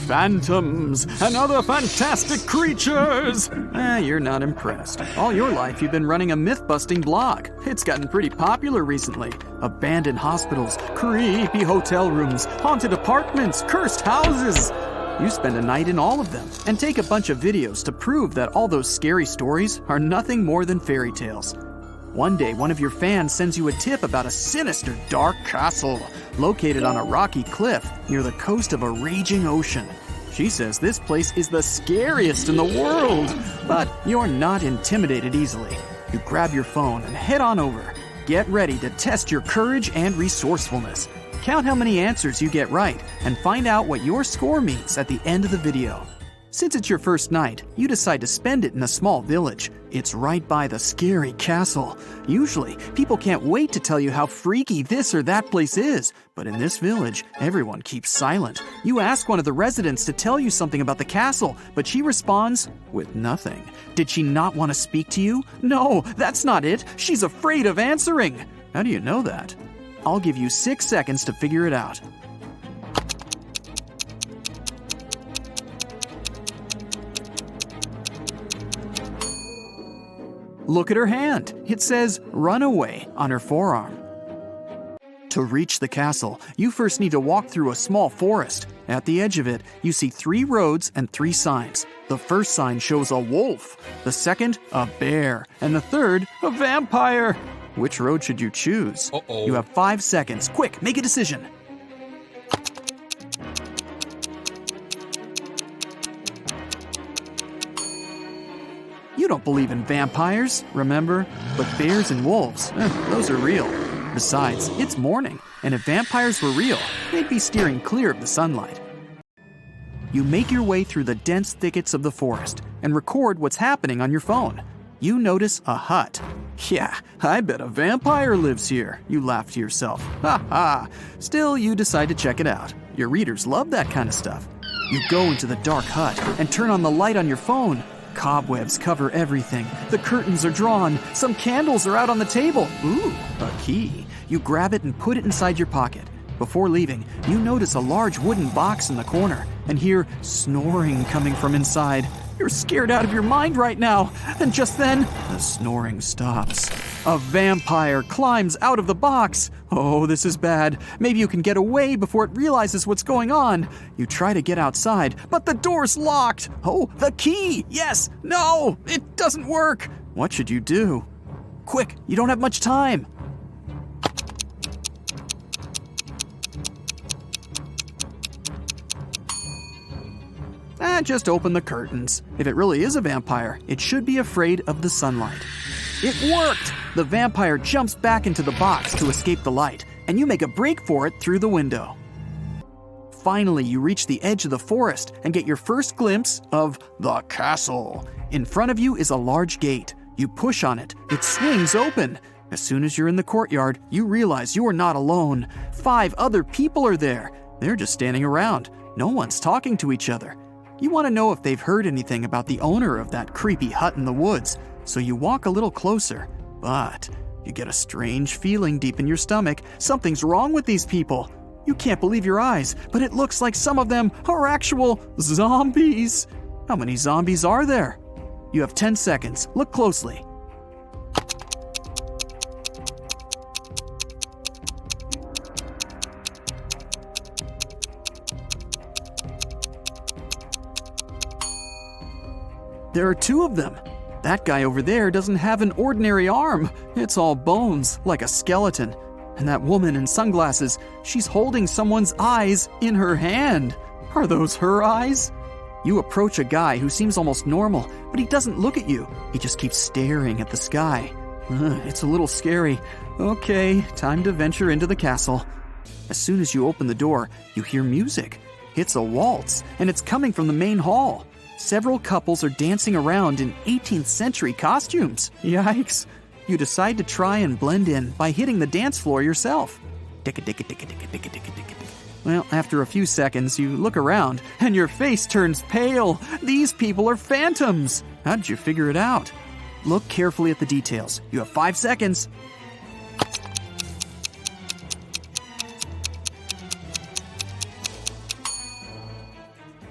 phantoms, and other fantastic creatures. You're not impressed. All your life you've been running a myth-busting blog. It's gotten pretty popular recently. Abandoned hospitals, creepy hotel rooms, haunted apartments, cursed houses. You spend a night in all of them and take a bunch of videos to prove that all those scary stories are nothing more than fairy tales. One day, one of your fans sends you a tip about a sinister, dark castle located on a rocky cliff near the coast of a raging ocean. She says this place is the scariest in the world, but you're not intimidated easily. You grab your phone and head on over. Get ready to test your courage and resourcefulness. Count how many answers you get right and find out what your score means at the end of the video. Since it's your first night, you decide to spend it in a small village. It's right by the scary castle. Usually, people can't wait to tell you how freaky this or that place is. But in this village, everyone keeps silent. You ask one of the residents to tell you something about the castle, but she responds with nothing. Did she not want to speak to you? No, that's not it. She's afraid of answering. How do you know that? I'll give you 6 seconds to figure it out. Look at her hand. It says runaway on her forearm. To reach the castle, you first need to walk through a small forest. At the edge of it, you see 3 roads and 3 signs. The first sign shows a wolf, the second, a bear, and the third, a vampire. Which road should you choose? You have 5 seconds. Quick, make a decision. You don't believe in vampires, remember? But bears and wolves, those are real. Besides, it's morning, and if vampires were real, they'd be steering clear of the sunlight. You make your way through the dense thickets of the forest and record what's happening on your phone. You notice a hut. Yeah, I bet a vampire lives here, you laugh to yourself. Ha ha! Still, you decide to check it out. Your readers love that kind of stuff. You go into the dark hut and turn on the light on your phone. Cobwebs cover everything. The curtains are drawn. Some candles are out on the table. Ooh, a key. You grab it and put it inside your pocket. Before leaving, you notice a large wooden box in the corner and hear snoring coming from inside. You're scared out of your mind right now. And just then, the snoring stops. A vampire climbs out of the box. Oh, this is bad. Maybe you can get away before it realizes what's going on. You try to get outside, but the door's locked. Oh, the key! Yes! No! It doesn't work! What should you do? Quick, you don't have much time. Just open the curtains. If it really is a vampire, it should be afraid of the sunlight. It worked! The vampire jumps back into the box to escape the light, and you make a break for it through the window. Finally, you reach the edge of the forest and get your first glimpse of the castle. In front of you is a large gate. You push on it. It swings open. As soon as you're in the courtyard, you realize you are not alone. 5 other people are there. They're just standing around. No one's talking to each other. You want to know if they've heard anything about the owner of that creepy hut in the woods, so you walk a little closer. But you get a strange feeling deep in your stomach. Something's wrong with these people. You can't believe your eyes, but it looks like some of them are actual zombies. How many zombies are there? You have 10 seconds. Look closely. There are 2 of them. That guy over there doesn't have an ordinary arm. It's all bones, like a skeleton. And that woman in sunglasses, she's holding someone's eyes in her hand. Are those her eyes? You approach a guy who seems almost normal, but he doesn't look at you. He just keeps staring at the sky. It's a little scary. Okay, time to venture into the castle. As soon as you open the door, you hear music. It's a waltz, and it's coming from the main hall. Several couples are dancing around in 18th century costumes. Yikes. You decide to try and blend in by hitting the dance floor yourself. Well, after a few seconds, you look around and your face turns pale. These people are phantoms. How did you figure it out? Look carefully at the details. You have 5 seconds.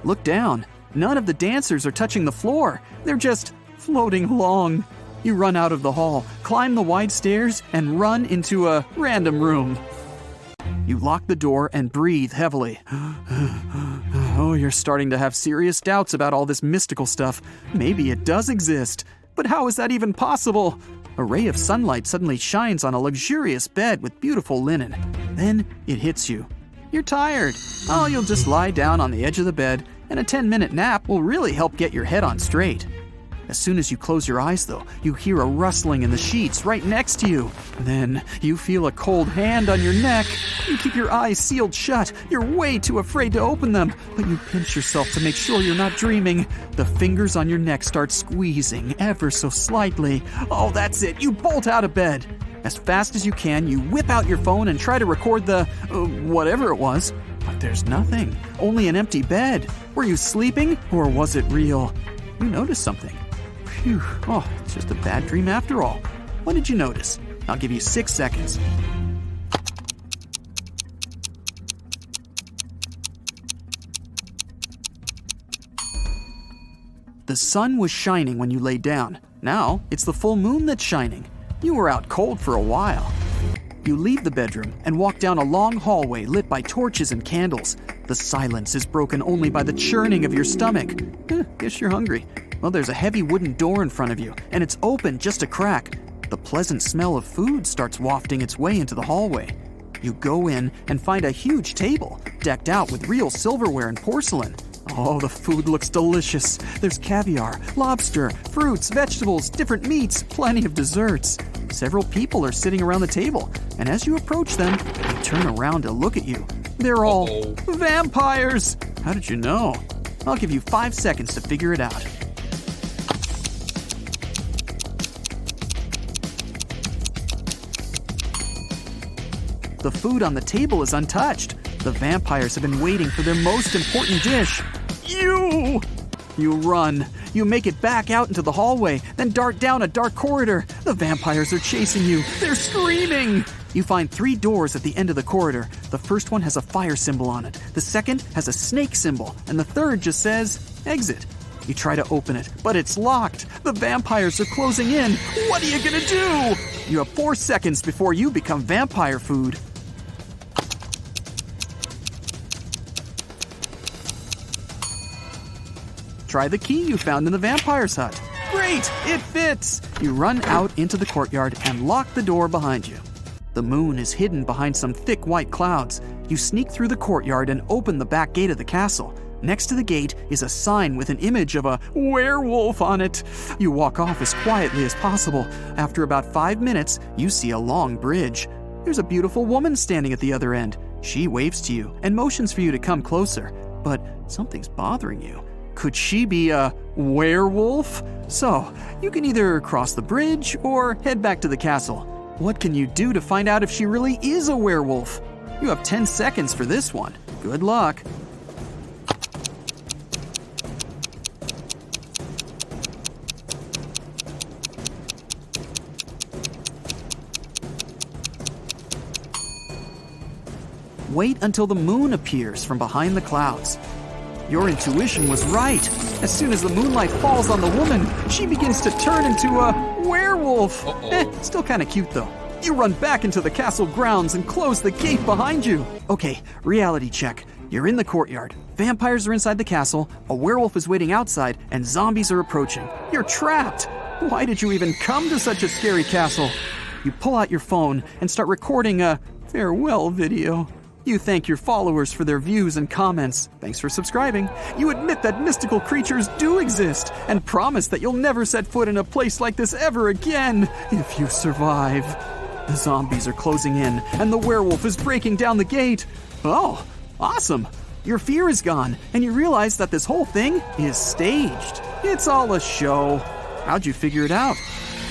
Look down. None of the dancers are touching the floor. They're just floating along. You run out of the hall, climb the wide stairs, and run into a random room. You lock the door and breathe heavily. Oh, you're starting to have serious doubts about all this mystical stuff. Maybe it does exist. But how is that even possible? A ray of sunlight suddenly shines on a luxurious bed with beautiful linen. Then it hits you. You're tired. Oh, you'll just lie down on the edge of the bed, and a 10-minute nap will really help get your head on straight. As soon as you close your eyes, though, you hear a rustling in the sheets right next to you. Then you feel a cold hand on your neck. You keep your eyes sealed shut. You're way too afraid to open them, but you pinch yourself to make sure you're not dreaming. The fingers on your neck start squeezing ever so slightly. Oh, that's it. You bolt out of bed. As fast as you can, you whip out your phone and try to record the whatever it was. But there's nothing. Only an empty bed. Were you sleeping, or was it real? You noticed something. Phew. Oh, it's just a bad dream after all. What did you notice? I'll give you 6 seconds. The sun was shining when you lay down. Now, it's the full moon that's shining. You were out cold for a while. You leave the bedroom and walk down a long hallway lit by torches and candles. The silence is broken only by the churning of your stomach. Guess you're hungry. Well, there's a heavy wooden door in front of you, and it's open just a crack. The pleasant smell of food starts wafting its way into the hallway. You go in and find a huge table, decked out with real silverware and porcelain. Oh, the food looks delicious. There's caviar, lobster, fruits, vegetables, different meats, plenty of desserts. Several people are sitting around the table, and as you approach them, they turn around to look at you. They're all vampires! How did you know? I'll give you 5 seconds to figure it out. The food on the table is untouched. The vampires have been waiting for their most important dish. You run. You make it back out into the hallway, then dart down a dark corridor. The vampires are chasing you. They're screaming. You find 3 doors at the end of the corridor. The first one has a fire symbol on it. The second has a snake symbol. And the third just says, exit. You try to open it, but it's locked. The vampires are closing in. What are you gonna do? You have 4 seconds before you become vampire food. Try the key you found in the vampire's hut. Great, it fits! You run out into the courtyard and lock the door behind you. The moon is hidden behind some thick white clouds. You sneak through the courtyard and open the back gate of the castle. Next to the gate is a sign with an image of a werewolf on it. You walk off as quietly as possible. After about 5 minutes, you see a long bridge. There's a beautiful woman standing at the other end. She waves to you and motions for you to come closer. But something's bothering you. Could she be a werewolf? So, you can either cross the bridge or head back to the castle. What can you do to find out if she really is a werewolf? You have 10 seconds for this one. Good luck. Wait until the moon appears from behind the clouds. Your intuition was right. As soon as the moonlight falls on the woman, she begins to turn into a werewolf. Still kind of cute though. You run back into the castle grounds and close the gate behind you. Okay, reality check. You're in the courtyard. Vampires are inside the castle, a werewolf is waiting outside, and zombies are approaching. You're trapped. Why did you even come to such a scary castle? You pull out your phone and start recording a farewell video. You thank your followers for their views and comments. Thanks for subscribing. You admit that mystical creatures do exist and promise that you'll never set foot in a place like this ever again if you survive. The zombies are closing in and the werewolf is breaking down the gate. Oh, awesome. Your fear is gone and you realize that this whole thing is staged. It's all a show. How'd you figure it out?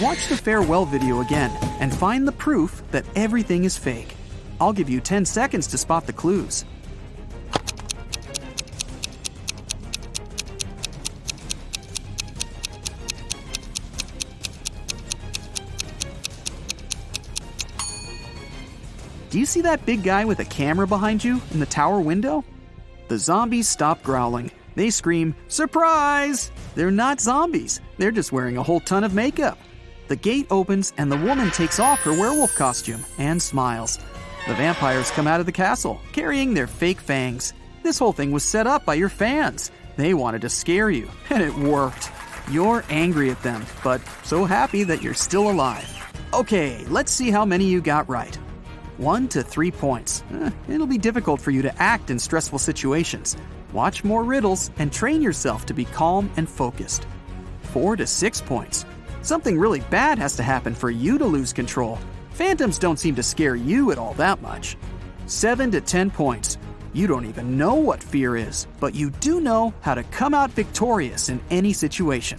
Watch the farewell video again and find the proof that everything is fake. I'll give you 10 seconds to spot the clues. Do you see that big guy with a camera behind you in the tower window? The zombies stop growling. They scream, "Surprise!" They're not zombies. They're just wearing a whole ton of makeup. The gate opens and the woman takes off her werewolf costume and smiles. The vampires come out of the castle, carrying their fake fangs. This whole thing was set up by your fans. They wanted to scare you, and it worked. You're angry at them, but so happy that you're still alive. Okay, let's see how many you got right. 1 to 3 points. It'll be difficult for you to act in stressful situations. Watch more riddles and train yourself to be calm and focused. 4 to 6 points. Something really bad has to happen for you to lose control. Phantoms don't seem to scare you at all that much. 7 to 10 points. You don't even know what fear is, but you do know how to come out victorious in any situation.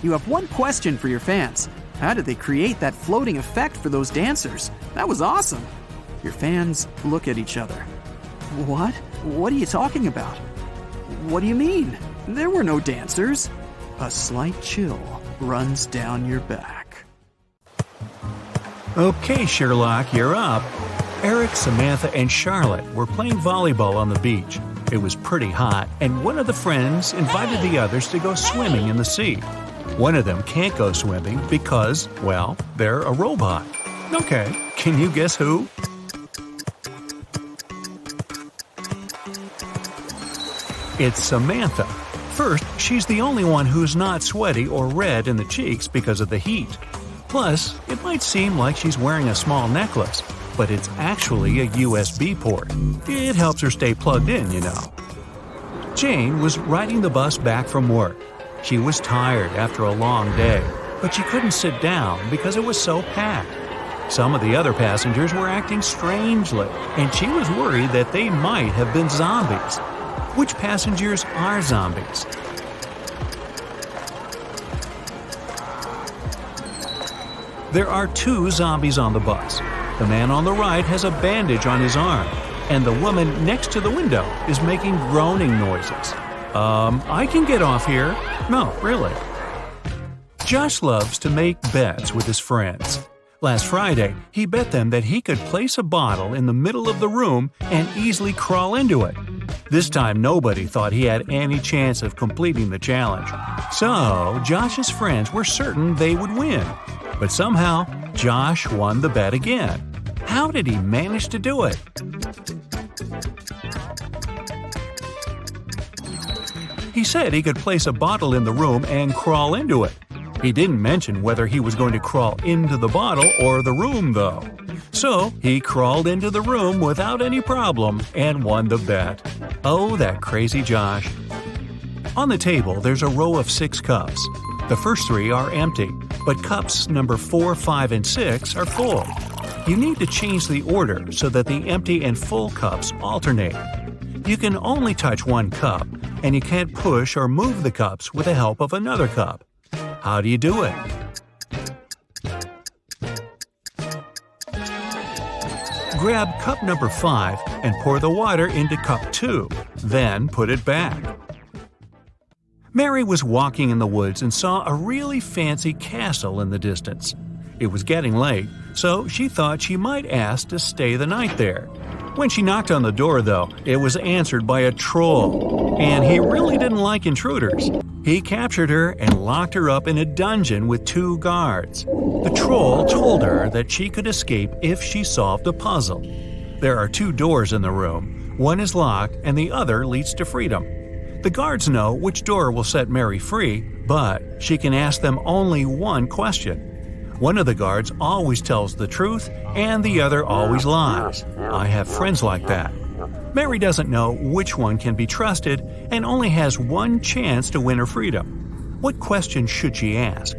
You have one question for your fans. How did they create that floating effect for those dancers? That was awesome. Your fans look at each other. What? What are you talking about? What do you mean? There were no dancers. A slight chill runs down your back. Okay, Sherlock, you're up. Eric, Samantha, and Charlotte were playing volleyball on the beach. It was pretty hot, and one of the friends invited the others to go swimming in the sea. One of them can't go swimming because, well, they're a robot. Okay, can you guess who? It's Samantha. First, she's the only one who's not sweaty or red in the cheeks because of the heat. Plus, it might seem like she's wearing a small necklace, but it's actually a USB port. It helps her stay plugged in, you know. Jane was riding the bus back from work. She was tired after a long day, but she couldn't sit down because it was so packed. Some of the other passengers were acting strangely, and she was worried that they might have been zombies. Which passengers are zombies? There are 2 zombies on the bus. The man on the right has a bandage on his arm, and the woman next to the window is making groaning noises. I can get off here. No, really. Josh loves to make bets with his friends. Last Friday, he bet them that he could place a bottle in the middle of the room and easily crawl into it. This time, nobody thought he had any chance of completing the challenge. So, Josh's friends were certain they would win. But somehow, Josh won the bet again. How did he manage to do it? He said he could place a bottle in the room and crawl into it. He didn't mention whether he was going to crawl into the bottle or the room, though. So, he crawled into the room without any problem and won the bet. Oh, that crazy Josh. On the table, there's a row of 6 cups. The first 3 are empty, but cups number 4, 5, and 6 are full. You need to change the order so that the empty and full cups alternate. You can only touch one cup, and you can't push or move the cups with the help of another cup. How do you do it? Grab cup number 5 and pour the water into cup 2, then put it back. Mary was walking in the woods and saw a really fancy castle in the distance. It was getting late, so she thought she might ask to stay the night there. When she knocked on the door, though, it was answered by a troll, and he really didn't like intruders. He captured her and locked her up in a dungeon with 2 guards. The troll told her that she could escape if she solved a puzzle. There are 2 doors in the room. One is locked and the other leads to freedom. The guards know which door will set Mary free, but she can ask them only one question. One of the guards always tells the truth and the other always lies. I have friends like that. Mary doesn't know which one can be trusted and only has one chance to win her freedom. What question should she ask?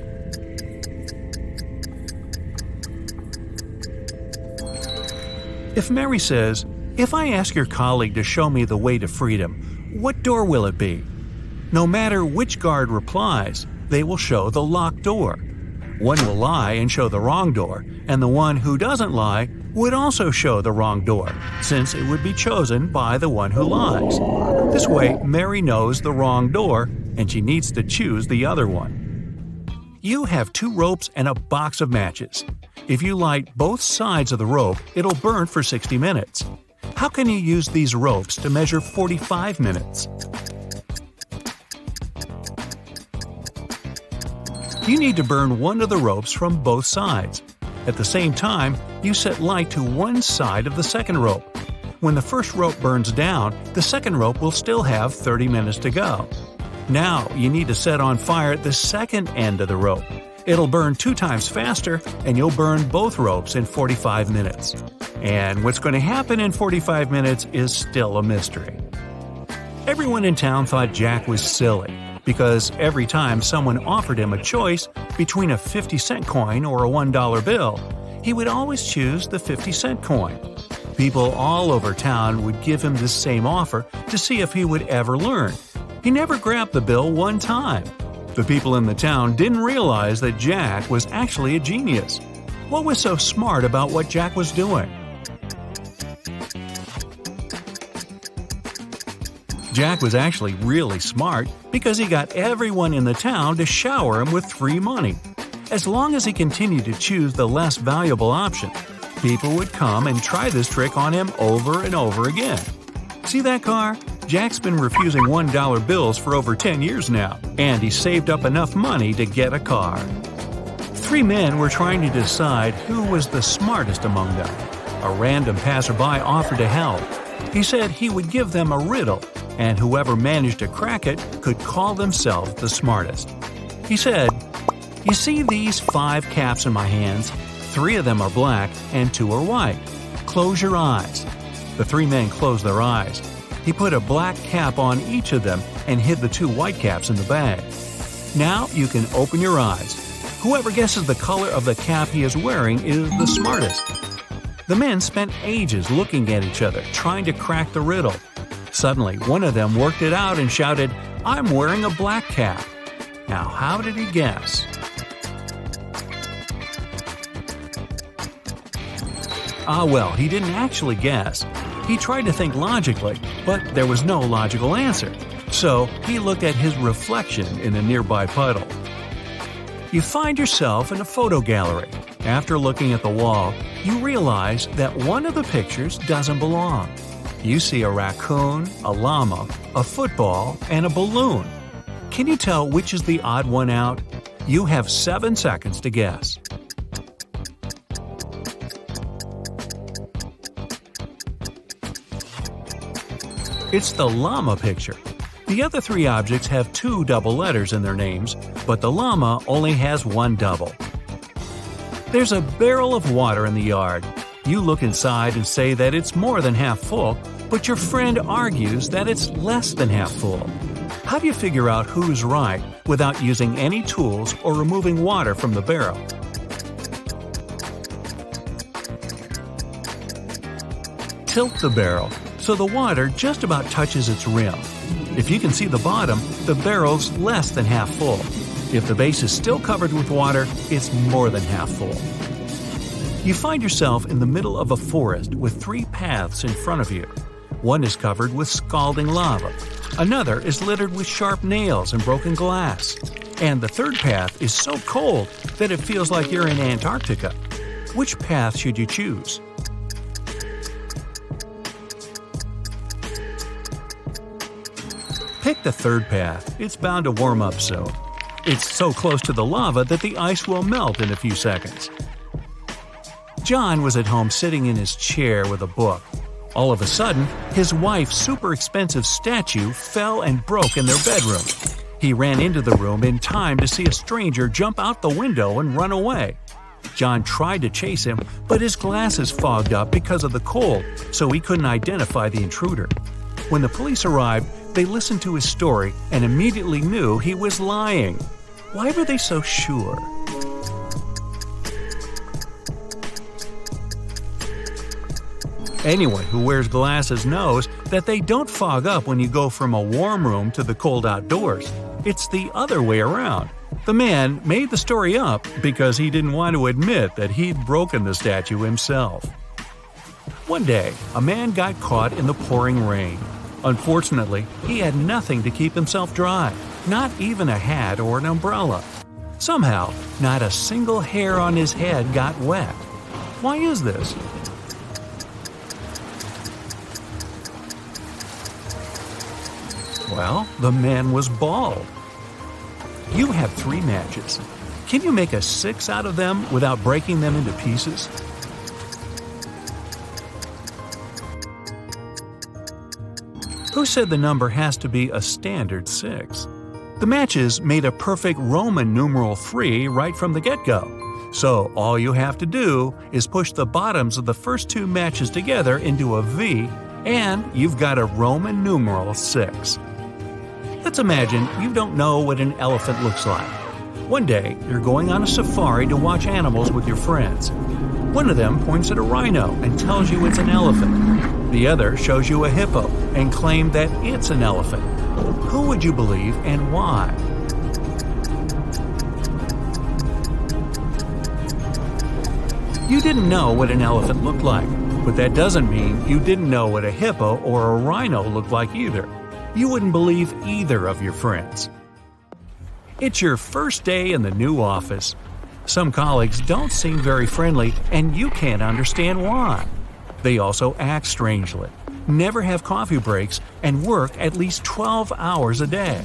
If Mary says, "If I ask your colleague to show me the way to freedom, what door will it be?" No matter which guard replies, they will show the locked door. One will lie and show the wrong door, and the one who doesn't lie would also show the wrong door, since it would be chosen by the one who lies. This way, Mary knows the wrong door, and she needs to choose the other one. You have 2 ropes and a box of matches. If you light both sides of the rope, it'll burn for 60 minutes. How can you use these ropes to measure 45 minutes? You need to burn one of the ropes from both sides. At the same time, you set light to one side of the second rope. When the first rope burns down, the second rope will still have 30 minutes to go. Now, you need to set on fire the second end of the rope. It'll burn 2 times faster, and you'll burn both ropes in 45 minutes. And what's going to happen in 45 minutes is still a mystery. Everyone in town thought Jack was silly, because every time someone offered him a choice between a 50-cent coin or a $1 bill, he would always choose the 50-cent coin. People all over town would give him the same offer to see if he would ever learn. He never grabbed the bill one time. The people in the town didn't realize that Jack was actually a genius. What was so smart about what Jack was doing? Jack was actually really smart because he got everyone in the town to shower him with free money. As long as he continued to choose the less valuable option, people would come and try this trick on him over and over again. See that car? Jack's been refusing $1 bills for over 10 years now, and he saved up enough money to get a car. 3 men were trying to decide who was the smartest among them. A random passerby offered to help. He said he would give them a riddle, and whoever managed to crack it could call themselves the smartest. He said, "You see these 5 caps in my hands? 3 of them are black and 2 are white. Close your eyes." The 3 men closed their eyes. He put a black cap on each of them and hid the 2 white caps in the bag. Now you can open your eyes. Whoever guesses the color of the cap he is wearing is the smartest. The men spent ages looking at each other, trying to crack the riddle. Suddenly, one of them worked it out and shouted, "I'm wearing a black cap." Now, how did he guess? Well, he didn't actually guess. He tried to think logically, but there was no logical answer. So he looked at his reflection in a nearby puddle. You find yourself in a photo gallery. After looking at the wall, you realize that one of the pictures doesn't belong. You see a raccoon, a llama, a football, and a balloon. Can you tell which is the odd one out? You have 7 seconds to guess. It's the llama picture. The other 3 objects have 2 double letters in their names, but the llama only has 1 double. There's a barrel of water in the yard. You look inside and say that it's more than half full, but your friend argues that it's less than half full. How do you figure out who's right without using any tools or removing water from the barrel? Tilt the barrel so the water just about touches its rim. If you can see the bottom, the barrel's less than half full. If the base is still covered with water, it's more than half full. You find yourself in the middle of a forest with 3 paths in front of you. One is covered with scalding lava. Another is littered with sharp nails and broken glass. And the third path is so cold that it feels like you're in Antarctica. Which path should you choose? Pick the third path. It's bound to warm up soon. It's so close to the lava that the ice will melt in a few seconds. John was at home sitting in his chair with a book. All of a sudden, his wife's super expensive statue fell and broke in their bedroom. He ran into the room in time to see a stranger jump out the window and run away. John tried to chase him, but his glasses fogged up because of the cold, so he couldn't identify the intruder. When the police arrived, they listened to his story and immediately knew he was lying. Why were they so sure? Anyone who wears glasses knows that they don't fog up when you go from a warm room to the cold outdoors. It's the other way around. The man made the story up because he didn't want to admit that he'd broken the statue himself. One day, a man got caught in the pouring rain. Unfortunately, he had nothing to keep himself dry, not even a hat or an umbrella. Somehow, not a single hair on his head got wet. Why is this? Well, the man was bald. You have 3 matches. Can you make a 6 out of them without breaking them into pieces? Who said the number has to be a standard 6? The matches made a perfect Roman numeral 3 right from the get-go. So all you have to do is push the bottoms of the first 2 matches together into a V, and you've got a Roman numeral 6. Let's imagine you don't know what an elephant looks like. One day, you're going on a safari to watch animals with your friends. One of them points at a rhino and tells you it's an elephant. The other shows you a hippo and claims that it's an elephant. Who would you believe and why? You didn't know what an elephant looked like, but that doesn't mean you didn't know what a hippo or a rhino looked like either. You wouldn't believe either of your friends. It's your first day in the new office. Some colleagues don't seem very friendly, and you can't understand why. They also act strangely, never have coffee breaks, and work at least 12 hours a day.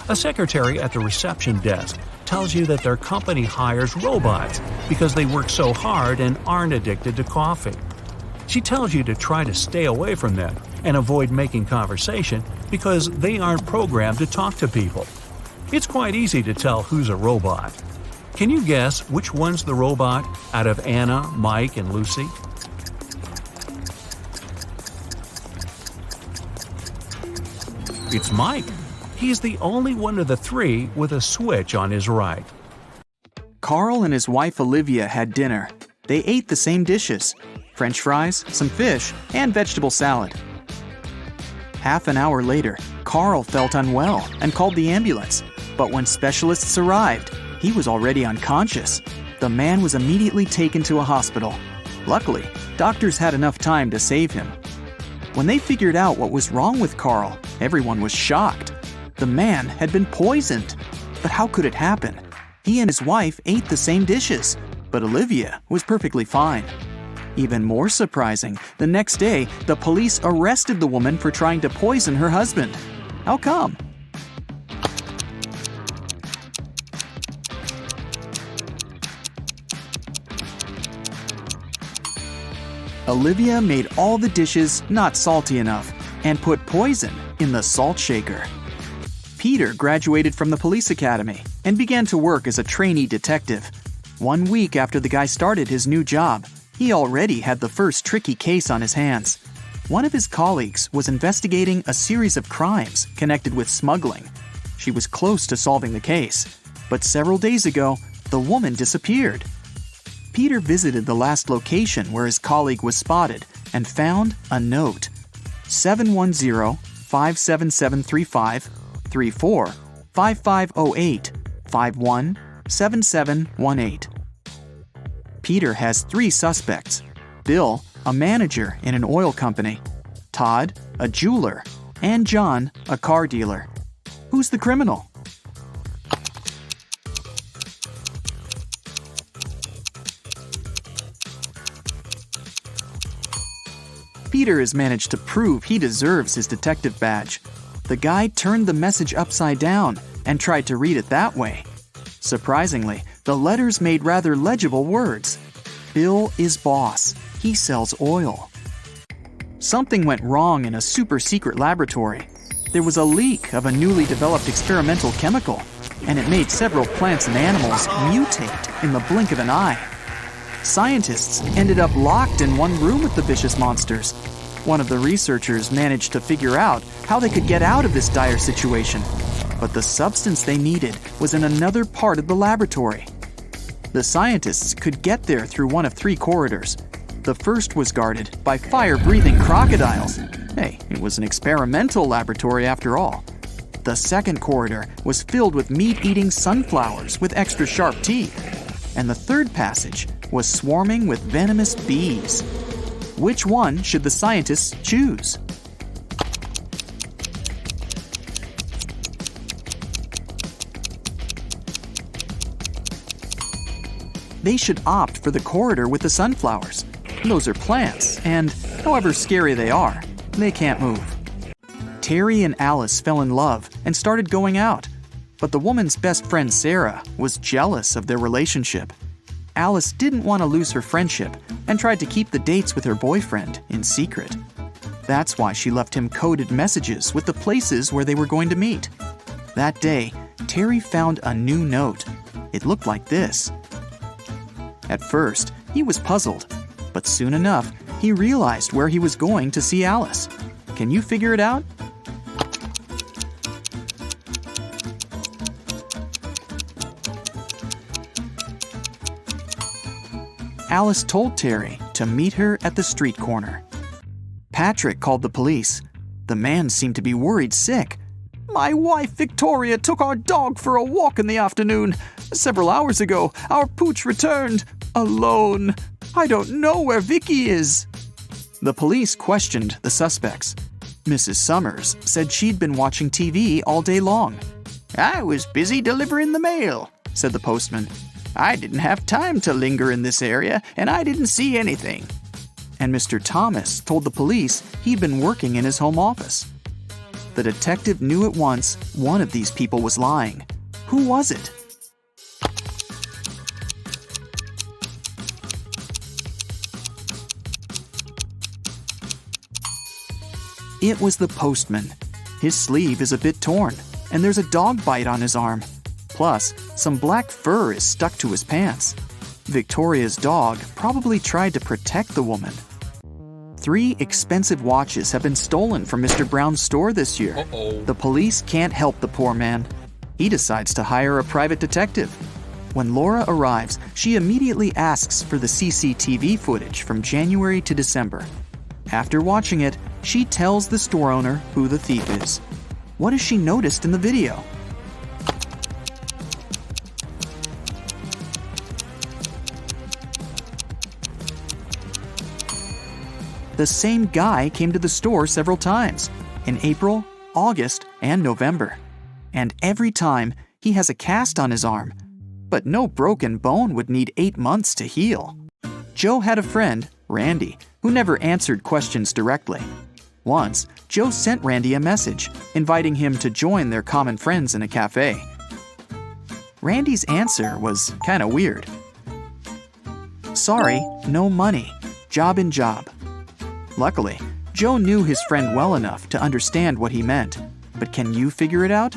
A secretary at the reception desk tells you that their company hires robots because they work so hard and aren't addicted to coffee. She tells you to try to stay away from them and avoid making conversation because they aren't programmed to talk to people. It's quite easy to tell who's a robot. Can you guess which one's the robot out of Anna, Mike, and Lucy? It's Mike. He's the only one of the 3 with a switch on his right. Carl and his wife Olivia had dinner. They ate the same dishes: French fries, some fish, and vegetable salad. Half an hour later, Carl felt unwell and called the ambulance. But when specialists arrived, he was already unconscious. The man was immediately taken to a hospital. Luckily, doctors had enough time to save him. When they figured out what was wrong with Carl, everyone was shocked. The man had been poisoned. But how could it happen? He and his wife ate the same dishes, but Olivia was perfectly fine. Even more surprising, the next day, the police arrested the woman for trying to poison her husband. How come? Olivia made all the dishes not salty enough and put poison in the salt shaker. Peter graduated from the police academy and began to work as a trainee detective. 1 week after the guy started his new job, he already had the first tricky case on his hands. One of his colleagues was investigating a series of crimes connected with smuggling. She was close to solving the case, but several days ago, the woman disappeared. Peter visited the last location where his colleague was spotted and found a note: 710-57735, 34 5508 51 7718. Peter has 3 suspects: Bill, a manager in an oil company; Todd, a jeweler; and John, a car dealer. Who's the criminal? Peter has managed to prove he deserves his detective badge. The guy turned the message upside down and tried to read it that way. Surprisingly, the letters made rather legible words. Bill is boss. He sells oil. Something went wrong in a super-secret laboratory. There was a leak of a newly developed experimental chemical, and it made several plants and animals mutate in the blink of an eye. Scientists ended up locked in one room with the vicious monsters. One of the researchers managed to figure out how they could get out of this dire situation, but the substance they needed was in another part of the laboratory. The scientists could get there through one of 3 corridors. The first was guarded by fire-breathing crocodiles. Hey, it was an experimental laboratory after all. The second corridor was filled with meat-eating sunflowers with extra sharp teeth. And the third passage was swarming with venomous bees. Which one should the scientists choose? They should opt for the corridor with the sunflowers. Those are plants, and however scary they are, they can't move. Terry and Alice fell in love and started going out. But the woman's best friend Sarah was jealous of their relationship. Alice didn't want to lose her friendship and tried to keep the dates with her boyfriend in secret. That's why she left him coded messages with the places where they were going to meet. That day, Terry found a new note. It looked like this. At first, he was puzzled, but soon enough, he realized where he was going to see Alice. Can you figure it out? Alice told Terry to meet her at the street corner. Patrick called the police. The man seemed to be worried sick. "My wife Victoria took our dog for a walk in the afternoon. Several hours ago, our pooch returned, alone. I don't know where Vicky is." The police questioned the suspects. Mrs. Summers said she'd been watching TV all day long. "I was busy delivering the mail," said the postman. "I didn't have time to linger in this area, and I didn't see anything." And Mr. Thomas told the police he'd been working in his home office. The detective knew at once one of these people was lying. Who was it? It was the postman. His sleeve is a bit torn, and there's a dog bite on his arm. Plus, some black fur is stuck to his pants. Victoria's dog probably tried to protect the woman. 3 expensive watches have been stolen from Mr. Brown's store this year. The police can't help the poor man. He decides to hire a private detective. When Laura arrives, she immediately asks for the CCTV footage from January to December. After watching it, she tells the store owner who the thief is. What has she noticed in the video? The same guy came to the store several times, in April, August, and November. And every time, he has a cast on his arm. But no broken bone would need 8 months to heal. Joe had a friend, Randy, who never answered questions directly. Once, Joe sent Randy a message, inviting him to join their common friends in a cafe. Randy's answer was kinda weird. "Sorry, no money. Job in job." Luckily, Joe knew his friend well enough to understand what he meant. But can you figure it out?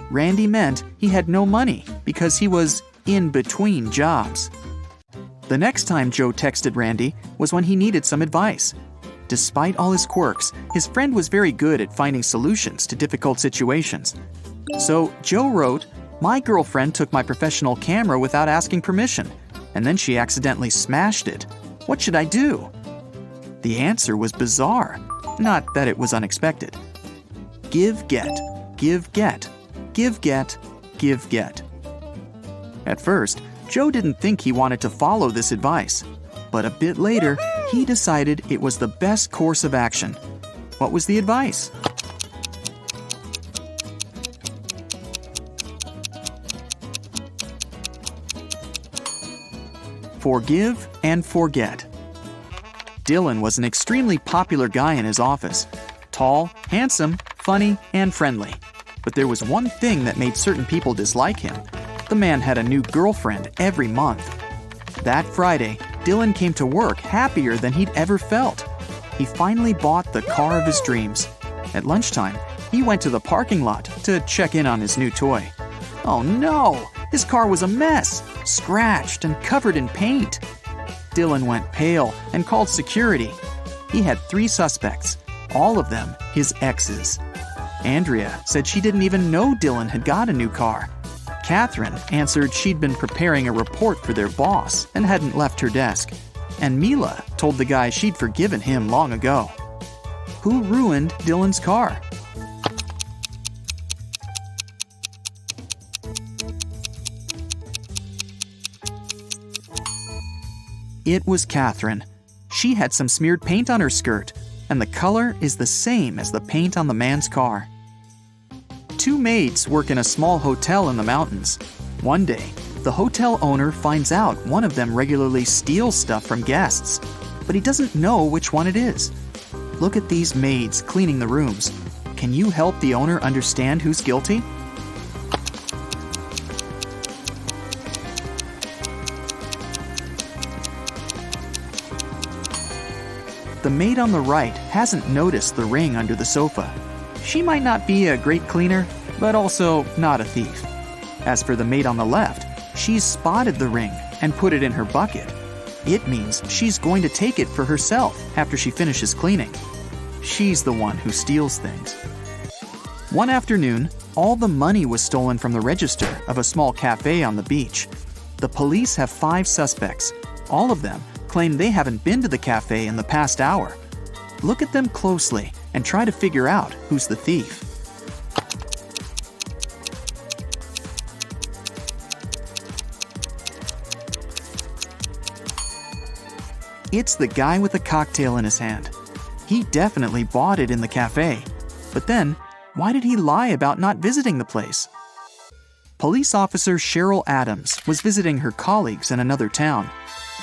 Randy meant he had no money because he was in between jobs. The next time Joe texted Randy was when he needed some advice. Despite all his quirks, his friend was very good at finding solutions to difficult situations. So Joe wrote, "My girlfriend took my professional camera without asking permission, and then she accidentally smashed it. What should I do?" The answer was bizarre, not that it was unexpected. Give, get, give, get, give, get, give, get. At first, Joe didn't think he wanted to follow this advice, but a bit later, he decided it was the best course of action. What was the advice? Forgive and forget. Dylan was an extremely popular guy in his office. Tall, handsome, funny, and friendly. But there was one thing that made certain people dislike him. The man had a new girlfriend every month. That Friday, Dylan came to work happier than he'd ever felt. He finally bought the car of his dreams. At lunchtime, he went to the parking lot to check in on his new toy. Oh no! His car was a mess, scratched and covered in paint. Dylan went pale and called security. He had 3 suspects, all of them his exes. Andrea said she didn't even know Dylan had got a new car. Catherine answered she'd been preparing a report for their boss and hadn't left her desk. And Mila told the guy she'd forgiven him long ago. Who ruined Dylan's car? It was Catherine. She had some smeared paint on her skirt, and the color is the same as the paint on the man's car. 2 maids work in a small hotel in the mountains. One day, The hotel owner finds out one of them regularly steals stuff from guests, but he doesn't know which one it is. Look at these maids cleaning the rooms. Can you help the owner understand who's guilty? The maid on the right hasn't noticed the ring under the sofa. She might not be a great cleaner, but also not a thief. As for the maid on the left, she's spotted the ring and put it in her bucket. It means she's going to take it for herself after she finishes cleaning. She's the one who steals things. One afternoon, all the money was stolen from the register of a small cafe on the beach. The police have 5 suspects. All of them claim they haven't been to the cafe in the past hour. Look at them closely and try to figure out who's the thief. It's the guy with a cocktail in his hand. He definitely bought it in the cafe. But then, why did he lie about not visiting the place? Police officer Cheryl Adams was visiting her colleagues in another town.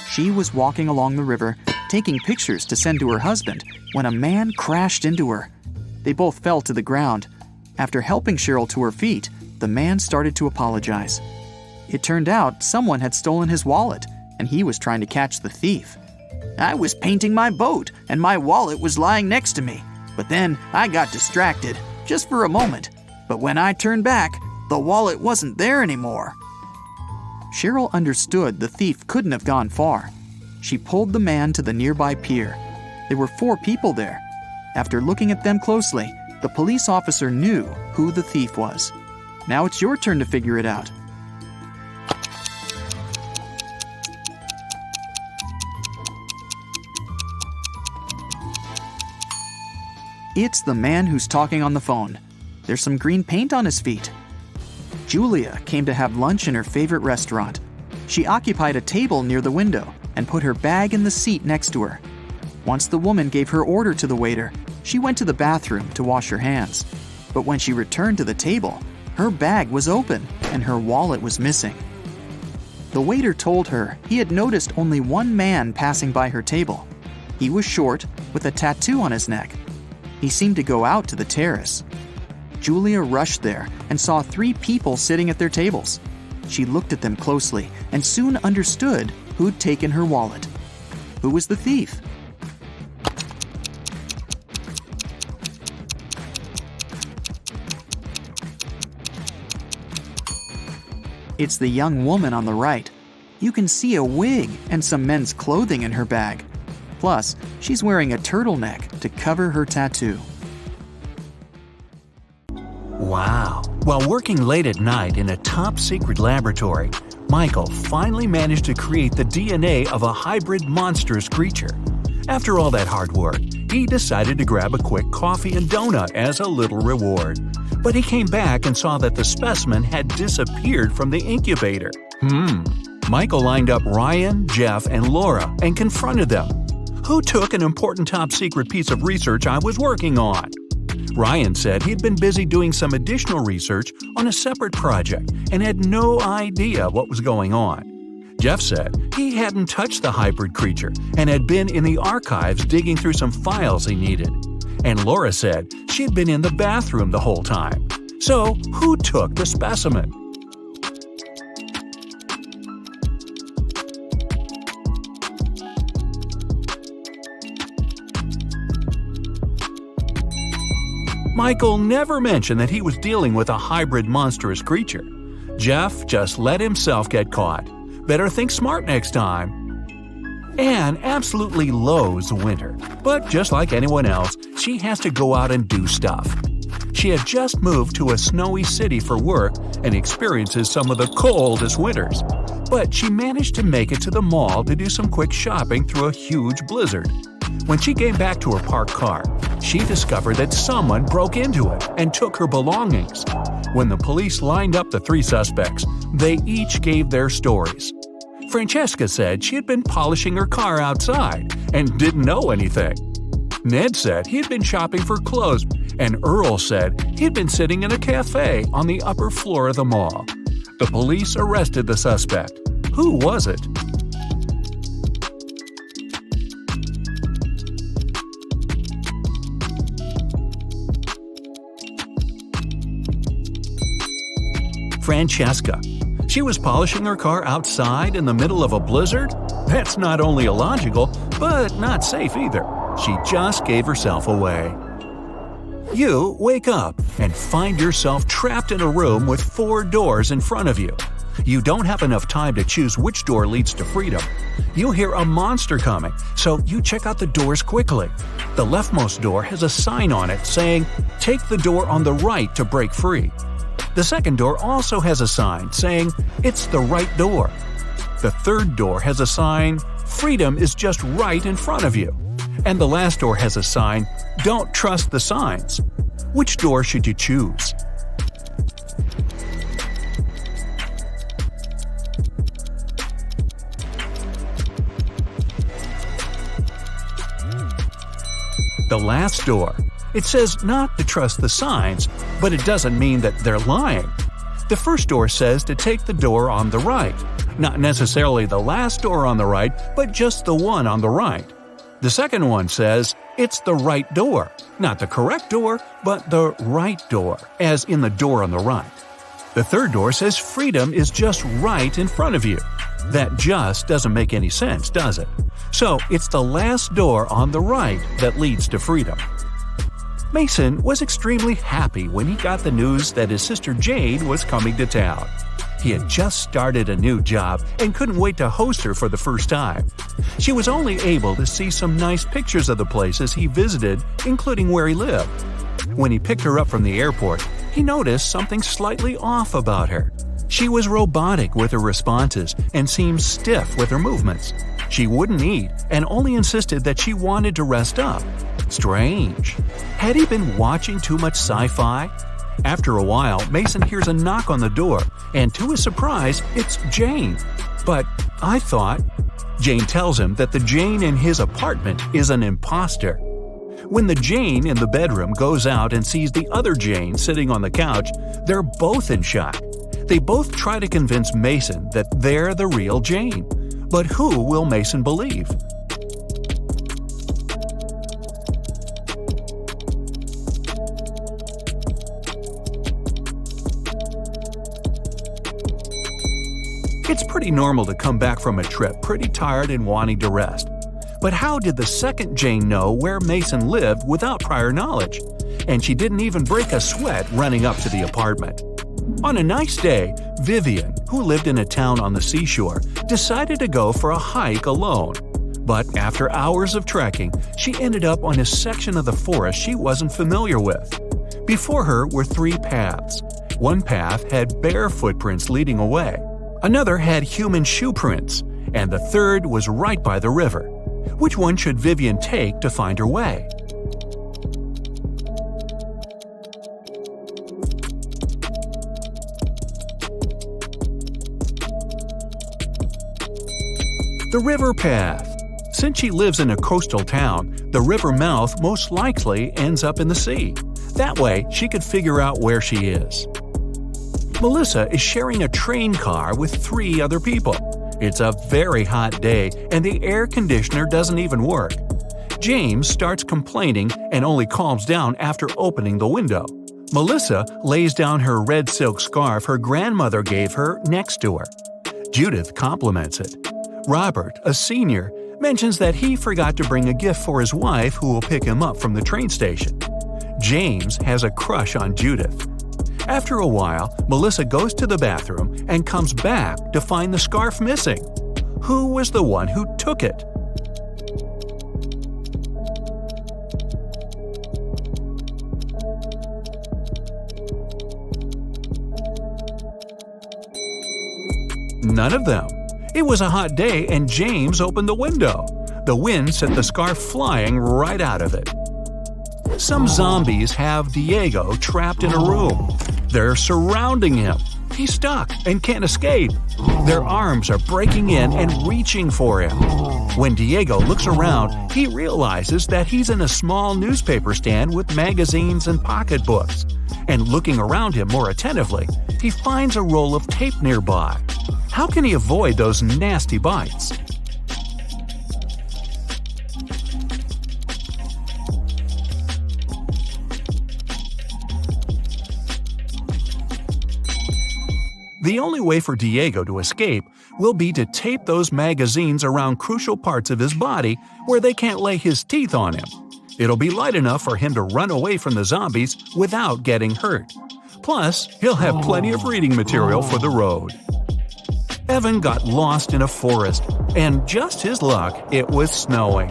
She was walking along the river, taking pictures to send to her husband, when a man crashed into her. They both fell to the ground. After helping Cheryl to her feet, the man started to apologize. It turned out someone had stolen his wallet, and he was trying to catch the thief. "I was painting my boat, and my wallet was lying next to me. But then I got distracted, just for a moment. But when I turned back, the wallet wasn't there anymore." Cheryl understood the thief couldn't have gone far. She pulled the man to the nearby pier. There were 4 people there. After looking at them closely, the police officer knew who the thief was. Now it's your turn to figure it out. It's the man who's talking on the phone. There's some green paint on his feet. Julia came to have lunch in her favorite restaurant. She occupied a table near the window and put her bag in the seat next to her. Once the woman gave her order to the waiter, she went to the bathroom to wash her hands. But when she returned to the table, her bag was open and her wallet was missing. The waiter told her he had noticed only one man passing by her table. He was short, with a tattoo on his neck. He seemed to go out to the terrace. Julia rushed there and saw 3 people sitting at their tables. She looked at them closely and soon understood who'd taken her wallet. Who was the thief? It's the young woman on the right. You can see a wig and some men's clothing in her bag. Plus, she's wearing a turtleneck to cover her tattoo. Wow! While working late at night in a top-secret laboratory, Michael finally managed to create the DNA of a hybrid monstrous creature. After all that hard work, he decided to grab a quick coffee and donut as a little reward. But he came back and saw that the specimen had disappeared from the incubator. Michael lined up Ryan, Jeff, and Laura and confronted them. "Who took an important top-secret piece of research I was working on?" Ryan said he'd been busy doing some additional research on a separate project and had no idea what was going on. Jeff said he hadn't touched the hybrid creature and had been in the archives digging through some files he needed. And Laura said she'd been in the bathroom the whole time. So, who took the specimen? Michael never mentioned that he was dealing with a hybrid monstrous creature. Jeff just let himself get caught. Better think smart next time. Anne absolutely loathes winter, but just like anyone else, she has to go out and do stuff. She had just moved to a snowy city for work and experiences some of the coldest winters. But she managed to make it to the mall to do some quick shopping through a huge blizzard. When she came back to her parked car, she discovered that someone broke into it and took her belongings. When the police lined up the 3 suspects, they each gave their stories. Francesca said she had been polishing her car outside and didn't know anything. Ned said he'd been shopping for clothes, and Earl said he'd been sitting in a cafe on the upper floor of the mall. The police arrested the suspect. Who was it? Francesca. She was polishing her car outside in the middle of a blizzard? That's not only illogical, but not safe either. She just gave herself away. You wake up and find yourself trapped in a room with 4 doors in front of you. You don't have enough time to choose which door leads to freedom. You hear a monster coming, so you check out the doors quickly. The leftmost door has a sign on it saying, "Take the door on the right to break free." The second door also has a sign saying, "It's the right door." The third door has a sign, "Freedom is just right in front of you." And the last door has a sign, "Don't trust the signs." Which door should you choose? The last door. It says not to trust the signs, but it doesn't mean that they're lying. The first door says to take the door on the right. Not necessarily the last door on the right, but just the one on the right. The second one says, it's the right door. Not the correct door, but the right door, as in the door on the right. The third door says freedom is just right in front of you. That just doesn't make any sense, does it? So it's the last door on the right that leads to freedom. Mason was extremely happy when he got the news that his sister Jane was coming to town. He had just started a new job and couldn't wait to host her for the first time. She was only able to see some nice pictures of the places he visited, including where he lived. When he picked her up from the airport, he noticed something slightly off about her. She was robotic with her responses and seemed stiff with her movements. She wouldn't eat and only insisted that she wanted to rest up. Strange. Had he been watching too much sci-fi? After a while, Mason hears a knock on the door, and to his surprise, it's Jane. But I thought... Jane tells him that the Jane in his apartment is an imposter. When the Jane in the bedroom goes out and sees the other Jane sitting on the couch, they're both in shock. They both try to convince Mason that they're the real Jane. But who will Mason believe? It's pretty normal to come back from a trip pretty tired and wanting to rest. But how did the second Jane know where Mason lived without prior knowledge? And she didn't even break a sweat running up to the apartment. On a nice day, Vivian, who lived in a town on the seashore, decided to go for a hike alone. But after hours of trekking, she ended up on a section of the forest she wasn't familiar with. Before her were 3 paths. One path had bare footprints leading away. Another had human shoe prints, and the third was right by the river. Which one should Vivian take to find her way? The river path. Since she lives in a coastal town, the river mouth most likely ends up in the sea. That way, she could figure out where she is. Melissa is sharing a train car with 3 other people. It's a very hot day and the air conditioner doesn't even work. James starts complaining and only calms down after opening the window. Melissa lays down her red silk scarf her grandmother gave her next to her. Judith compliments it. Robert, a senior, mentions that he forgot to bring a gift for his wife who will pick him up from the train station. James has a crush on Judith. After a while, Melissa goes to the bathroom and comes back to find the scarf missing. Who was the one who took it? None of them. It was a hot day and James opened the window. The wind sent the scarf flying right out of it. Some zombies have Diego trapped in a room. They're surrounding him. He's stuck and can't escape. Their arms are breaking in and reaching for him. When Diego looks around, he realizes that he's in a small newspaper stand with magazines and pocketbooks. And looking around him more attentively, he finds a roll of tape nearby. How can he avoid those nasty bites? The only way for Diego to escape will be to tape those magazines around crucial parts of his body where they can't lay his teeth on him. It'll be light enough for him to run away from the zombies without getting hurt. Plus, he'll have plenty of reading material for the road. Evan got lost in a forest, and just his luck, it was snowing.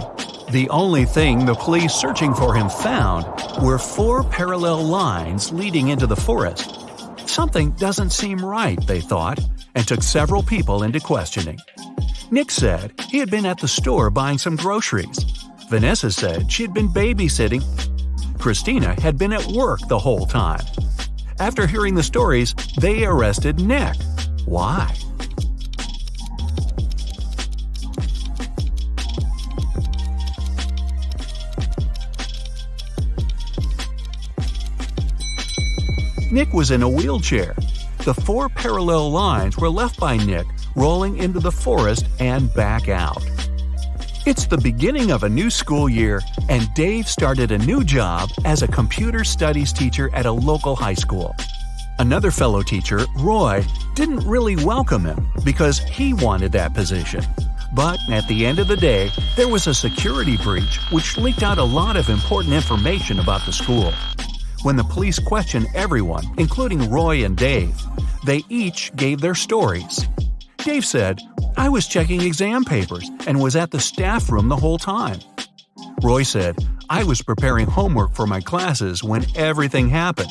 The only thing the police searching for him found were 4 parallel lines leading into the forest. Something doesn't seem right, they thought, and took several people into questioning. Nick said he had been at the store buying some groceries. Vanessa said she had been babysitting. Christina had been at work the whole time. After hearing the stories, they arrested Nick. Why? Nick was in a wheelchair. The 4 parallel lines were left by Nick rolling into the forest and back out. It's the beginning of a new school year, and Dave started a new job as a computer studies teacher at a local high school. Another fellow teacher, Roy, didn't really welcome him because he wanted that position. But at the end of the day, there was a security breach which leaked out a lot of important information about the school. When the police questioned everyone, including Roy and Dave, they each gave their stories. Dave said, "I was checking exam papers and was at the staff room the whole time." Roy said, "I was preparing homework for my classes when everything happened."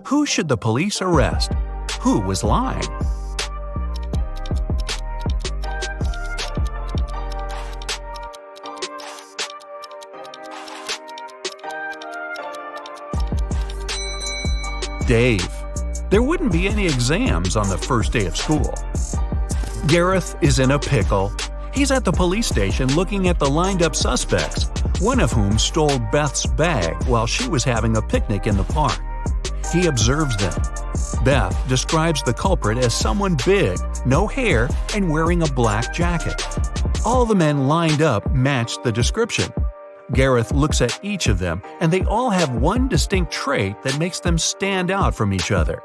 Who should the police arrest? Who was lying? Dave. There wouldn't be any exams on the first day of school. Gareth is in a pickle. He's at the police station looking at the lined-up suspects, one of whom stole Beth's bag while she was having a picnic in the park. He observes them. Beth describes the culprit as someone big, no hair, and wearing a black jacket. All the men lined up matched the description. Gareth looks at each of them, and they all have one distinct trait that makes them stand out from each other.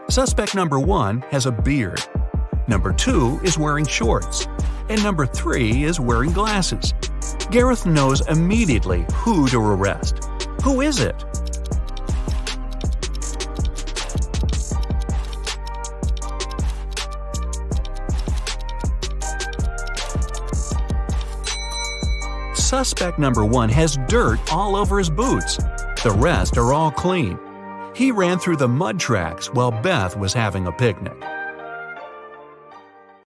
Suspect number 1 has a beard. Number 2 is wearing shorts. And number 3 is wearing glasses. Gareth knows immediately who to arrest. Who is it? Suspect number 1 has dirt all over his boots. The rest are all clean. He ran through the mud tracks while Beth was having a picnic.